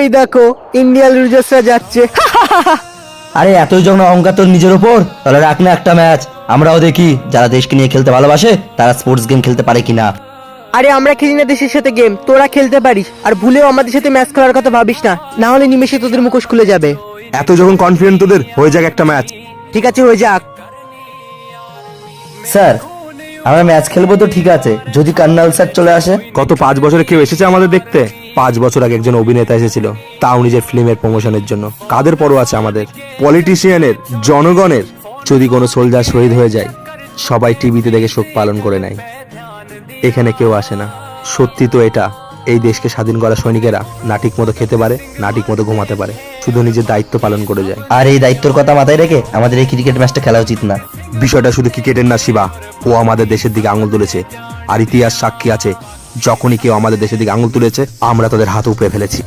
ওই দেখো ইন্ডিয়ান লুজার্সরা যাচ্ছে। আরে এতই যখন অহংকার তোর নিজের ওপর, তাহলে রাখ না একটা ম্যাচ, আমরাও দেখি যারা দেশকে নিয়ে খেলতে ভালোবাসে তারা স্পোর্টস গেম খেলতে পারে কিনা। আরে আমরা খেলি না দেশের সাথে গেম, তোরা খেলতে পারিস। আর ভুলেও আমাদের সাথে ম্যাচ খেলার কথা ভাবিস না, না হলে নিমেষে তোদের মুখোশ খুলে যাবে। এত যখন কনফিডেন্ট তোদের, হয়ে যাক একটা ম্যাচ। ঠিক আছে, হয়ে যাক। স্যার আমরা ম্যাচ খেলবো তো ঠিক আছে, যদি কার্নাল স্যার চলে আসে? গত 5 বছরে কেউ এসেছে আমাদের দেখতে? 5 বছর আগে একজন অভিনেতা এসেছিল, তাও নিজের ফিল্মের প্রমোশনের জন্য। কাদের পরোয়া আছে আমাদের? পলিটিশিয়ানের, জনগণের। যদি কোনো সোলজার শহীদ হয়ে যায়, সবাই টিভিতে দেখে শোক পালন করে নেয়, এখানে কেউ আসে না। সত্যি তো এটা, এই দেশকে স্বাধীন করা সৈনিকেরা না ঠিক মতো খেতে পারে, না ঠিক মতো ঘুমাতে পারে, শুধু নিজের দায়িত্ব পালন করে যায়। আর এই দায়িত্বের কথা মাথায় রেখে আমাদের এই ক্রিকেট ম্যাচটা খেলা উচিত না। বিষয়টা শুধু ক্রিকেটের না শিবা, ও আমাদের দেশের দিকে আঙুল তুলেছে, আর ইতিহাস সাক্ষী আছে, যখনই কেউ আমাদের দেশের দিকে আঙুল তুলেছে আমরা তাদের হাত উপড়ে ফেলেছি।